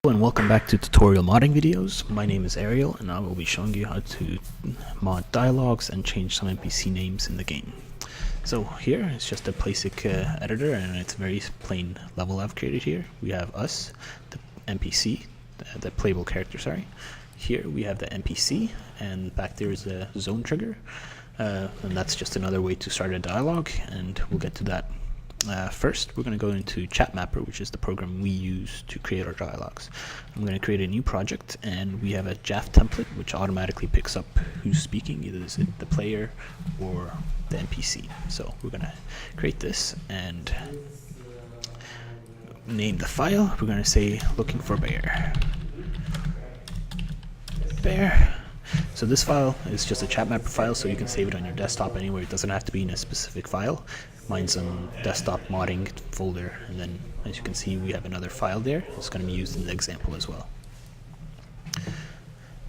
Hello and welcome back to tutorial modding videos. My name is Ariel and I will be showing you how to mod dialogues and change some NPC names in the game. So here it's just a basic editor, and it's a very plain level I've created here. We have us, the NPC, the playable character, sorry. Here we have the NPC, and back there is a zone trigger, and that's just another way to start a dialogue, and we'll get to that. First, we're going to go into Chatmapper, which is the program we use to create our dialogues. I'm going to create a new project, and we have a JAF template which automatically picks up who's speaking, either is it the player or the NPC. So we're going to create this and name the file. We're going to say looking for bear. So this file is just a Chatmapper file, so you can save it on your desktop anywhere. It doesn't have to be in a specific file. Mine's on desktop modding folder, and then as you can see we have another file there. It's going to be used in the example as well.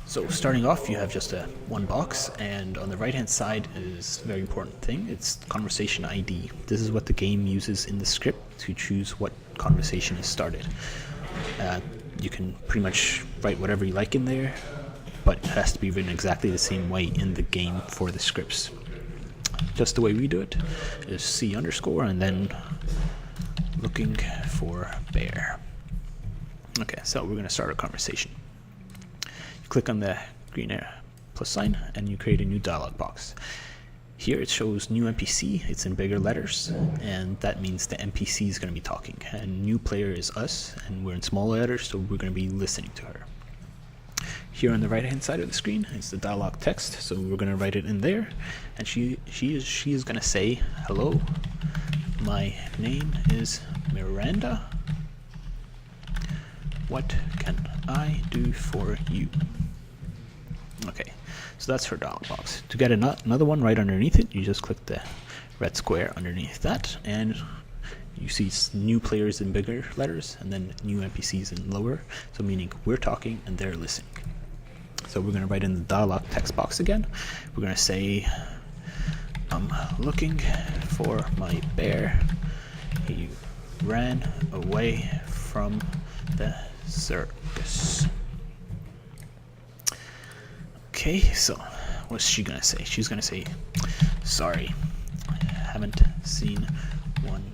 So starting off, you have just one box, and on the right hand side is a very important thing. It's conversation ID. This is what the game uses in the script to choose what conversation is started. You can pretty much write whatever you like in there, but it has to be written exactly the same way in the game for the scripts. Just the way we do it is C underscore and then looking for bear. Okay, so we're going to start a conversation. You click on the green plus sign and you create a new dialog box. Here it shows new NPC, it's in bigger letters, and that means the NPC is going to be talking. And new player is us, and we're in small letters, so we're going to be listening to her. Here on the right hand side of the screen is the dialogue text, so we're going to write it in there, and she is going to say, hello, my name is Miranda, what can I do for you? Okay, so that's her dialog box. To get another one right underneath it, you just click the red square underneath that, and you see new players in bigger letters and then new NPCs in lower, so meaning we're talking and they're listening. So we're going to write in the dialogue text box again. We're going to say, I'm looking for my bear. He ran away from the circus. Okay, so what's she going to say? She's going to say, sorry, haven't seen one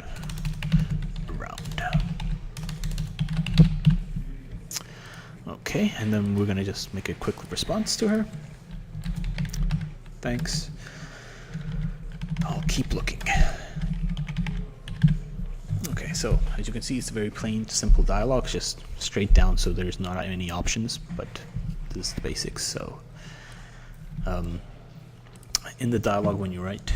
around. Okay, and then we're going to just make a quick response to her. Thanks. I'll keep looking. Okay, so as you can see, it's a very plain, simple dialogue, just straight down, so there's not any options, but this is the basics. So in the dialogue when you write,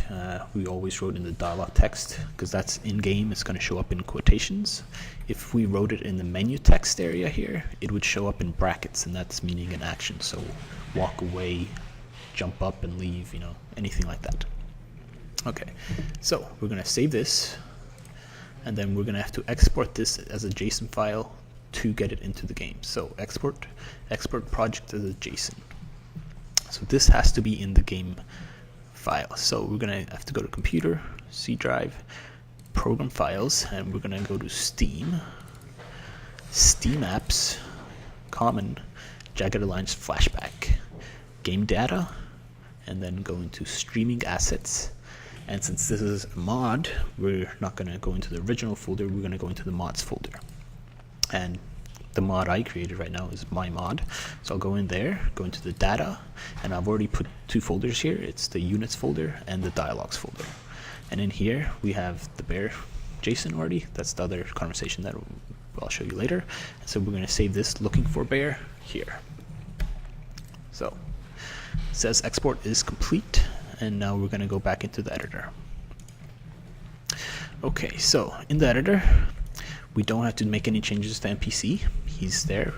we always wrote in the dialogue text, because that's in-game, it's going to show up in quotations. If we wrote it in the menu text area here, it would show up in brackets, and that's meaning an action, so walk away, jump up and leave, anything like that. Okay, so we're going to save this, and then we're going to have to export this as a JSON file to get it into the game. So export project as a JSON. So this has to be in the game file. So we're going to have to go to computer, C drive, program files, and we're going to go to Steam apps, common, jagged alliance flashback, game data, and then go into streaming assets. And since this is a mod, we're not going to go into the original folder, we're going to go into the mods folder. And the mod I created right now is my mod. So I'll go in there, go into the data, and I've already put two folders here. It's the units folder and the dialogues folder. And in here we have the bear JSON already. That's the other conversation that I'll show you later. And so we're going to save this looking for bear here. So it says export is complete, and now we're going to go back into the editor. Okay, so in the editor, we don't have to make any changes to NPC. He's there.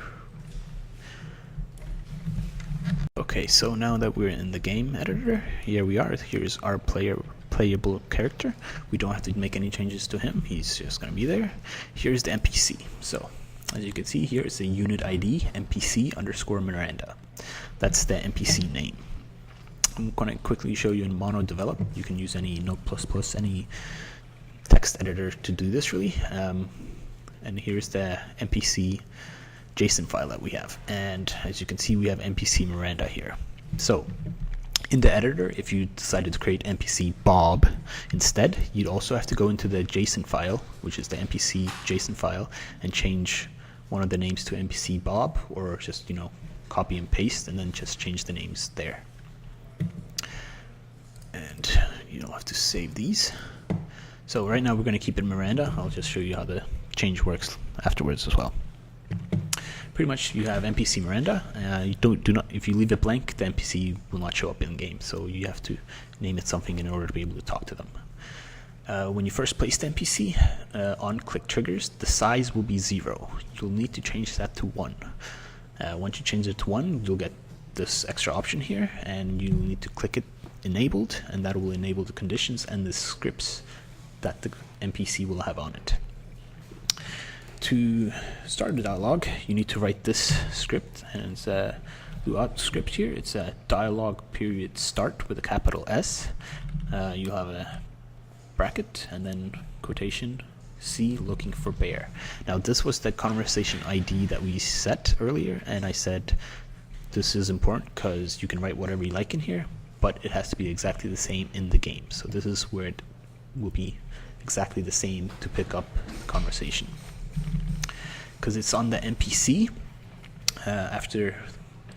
Okay, so now that we're in the game editor, here we are. Here's our playable character. We don't have to make any changes to him. He's just going to be there. Here's the NPC. So as you can see here, it's a unit ID NPC underscore Miranda. That's the NPC name. I'm going to quickly show you in Mono Develop. You can use any Note++, any text editor to do this really. And here's the NPC JSON file that we have. And as you can see, we have NPC Miranda here. So in the editor, if you decided to create NPC Bob instead, you'd also have to go into the JSON file, which is the NPC JSON file, and change one of the names to NPC Bob, or just, you know, copy and paste, and then just change the names there. And you don't have to save these. So right now we're going to keep it Miranda. I'll just show you how the change works afterwards as well. Pretty much you have NPC Miranda. You do not, if you leave it blank, the NPC will not show up in game. So you have to name it something in order to be able to talk to them. When you first place the NPC, on click triggers, the size will be 0. You'll need to change that to 1. Once you change it to 1, you'll get this extra option here, and you need to click it enabled, and that will enable the conditions and the scripts that the NPC will have on it. To start the dialogue, you need to write this script, and it's a throughout script here. It's a dialogue period start with a capital S. You'll have a bracket and then quotation C looking for bear. Now this was the conversation ID that we set earlier, and I said this is important because you can write whatever you like in here, but it has to be exactly the same in the game. So this is where it will be exactly the same to pick up the conversation. Because it's on the NPC, after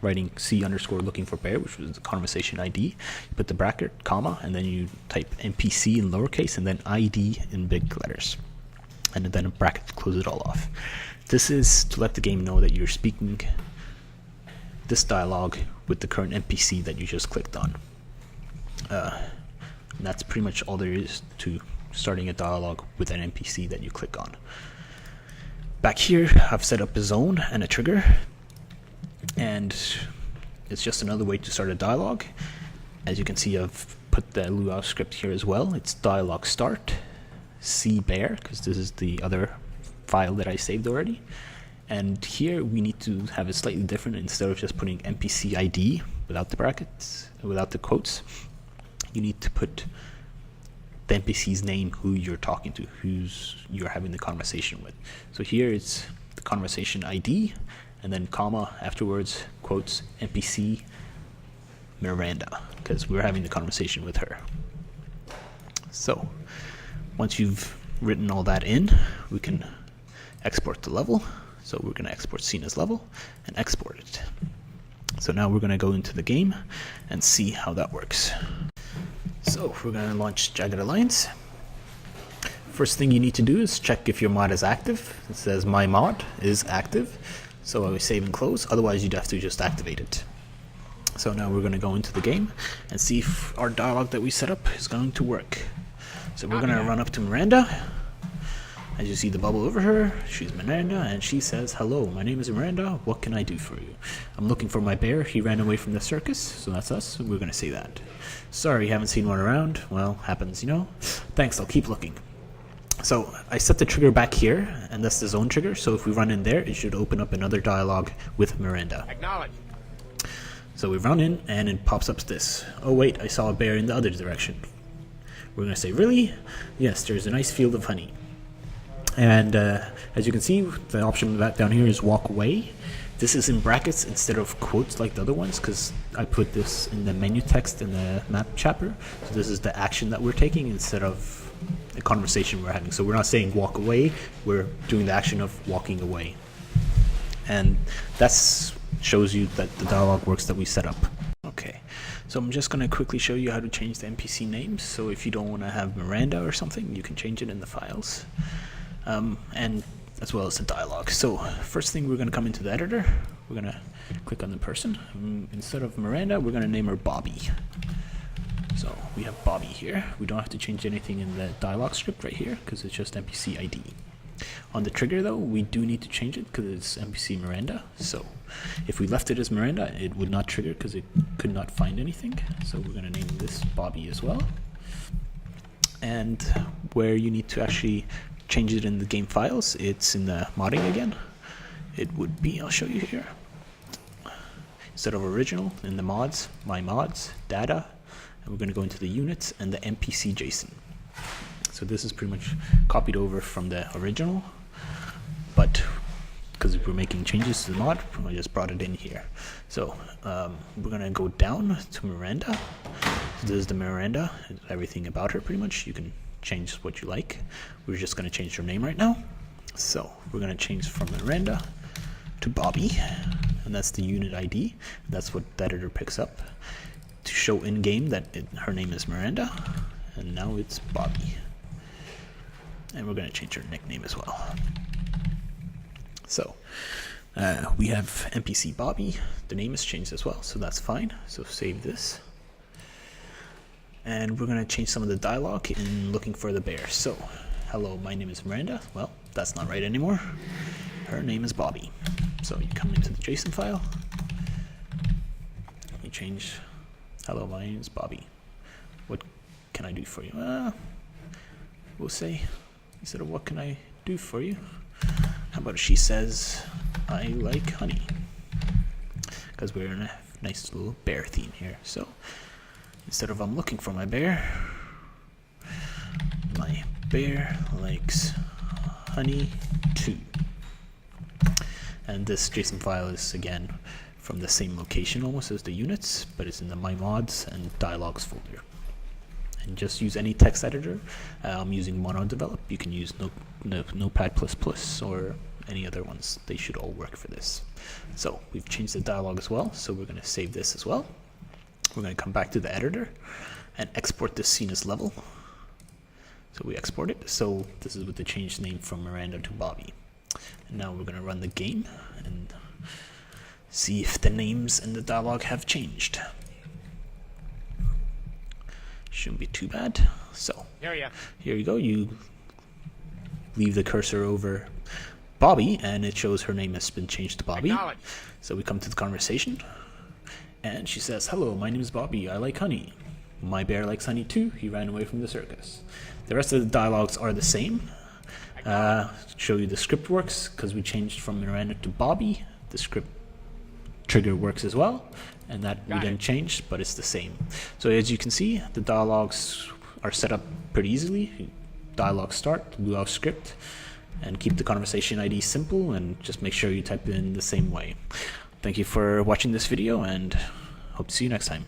writing C underscore looking for bear, which was the conversation ID, you put the bracket, comma, and then you type NPC in lowercase and then ID in big letters. And then a bracket to close it all off. This is to let the game know that you're speaking this dialogue with the current NPC that you just clicked on. And that's pretty much all there is to starting a dialogue with an NPC that you click on. Back here, I've set up a zone and a trigger, and it's just another way to start a dialogue. As you can see, I've put the Luau script here as well. It's dialogue start, C bear, because this is the other file that I saved already. And here we need to have it slightly different. Instead of just putting NPC ID without the brackets, without the quotes, you need to put the NPC's name, who you're talking to, who's you're having the conversation with. So here it's the conversation ID, and then comma afterwards, quotes, NPC Miranda, because we're having the conversation with her. So once you've written all that in, we can export the level. So we're going to export scene as level and export it. So now we're going to go into the game and see how that works. So we're going to launch Jagged Alliance. First thing you need to do is check if your mod is active. It says my mod is active. So I will save and close. Otherwise you'd have to just activate it. So now we're going to go into the game and see if our dialogue that we set up is going to work. So we're going to run up to Miranda. As you see the bubble over her, she's Miranda, and she says, "Hello, my name is Miranda. What can I do for you? I'm looking for my bear. He ran away from the circus." So that's us. We're going to say that. "Sorry, haven't seen one around." Well, happens, you know. "Thanks, I'll keep looking." So I set the trigger back here, and that's the zone trigger. So if we run in there, it should open up another dialogue with Miranda. Acknowledge. So we run in, and it pops up this. "Oh wait, I saw a bear in the other direction." We're going to say, "Really? Yes, there's a nice field of honey." And as you can see, the option of that down here is walk away. This is in brackets instead of quotes like the other ones, because I put this in the menu text in the map chapter. So this is the action that we're taking instead of the conversation we're having. So we're not saying walk away, we're doing the action of walking away. And that shows you that the dialogue works that we set up. Okay, so I'm just going to quickly show you how to change the NPC names. So if you don't want to have Miranda or something, you can change it in the files. And as well as the dialogue. So first thing, we're going to come into the editor. We're going to click on the person. Instead of Miranda, we're going to name her Bobby. So we have Bobby here. We don't have to change anything in the dialogue script right here because it's just NPC ID. On the trigger though, we do need to change it because it's NPC Miranda. So if we left it as Miranda, it would not trigger because it could not find anything. So we're going to name this Bobby as well. And where you need to actually change it in the game files, it's in the modding again. It would be, I'll show you here. Instead of original, in the mods, my mods, data, and we're going to go into the units and the NPC JSON. So this is pretty much copied over from the original, but because we're making changes to the mod, I just brought it in here. So we're gonna go down to Miranda. So this is the Miranda, everything about her pretty much. You can change what you like. We're just gonna change her name right now. So we're gonna change from Miranda to Bobby, and that's the unit ID. That's what the editor picks up to show in game that her name is Miranda, and now it's Bobby. And we're gonna change her nickname as well. So we have NPC Bobby. The name is changed as well, so that's fine. So save this. And we're going to change some of the dialogue in looking for the bear. So, hello, my name is Miranda. Well, that's not right anymore. Her name is Bobby. So you come into the JSON file. You change, hello, my name is Bobby. What can I do for you? We'll say, instead of what can I do for you, how about she says, I like honey, because we're in a nice little bear theme here. So instead of I'm looking for my bear likes honey too. And this JSON file is again from the same location almost as the units, but it's in the my mods and dialogs folder. And just use any text editor. I'm using MonoDevelop. You can use Notepad++ or any other ones. They should all work for this. So we've changed the dialogue as well, so we're going to save this as well. We're going to come back to the editor and export this scene as level. So we export it. So this is with the changed name from Miranda to Bobby. And now we're going to run the game and see if the names and the dialogue have changed. Shouldn't be too bad. So here you go. You leave the cursor over Bobby and it shows her name has been changed to Bobby. So we come to the conversation and she says, hello, my name is Bobby. I like honey. My bear likes honey too. He ran away from the circus. The rest of the dialogues are the same. Show you the script works because we changed from Miranda to Bobby. The script trigger works as well, and that we didn't change, but it's the same. So as you can see, the dialogues are set up pretty easily. Dialogue start, blue out script, and keep the conversation ID simple, and just make sure you type it in the same way. Thank you for watching this video, and hope to see you next time.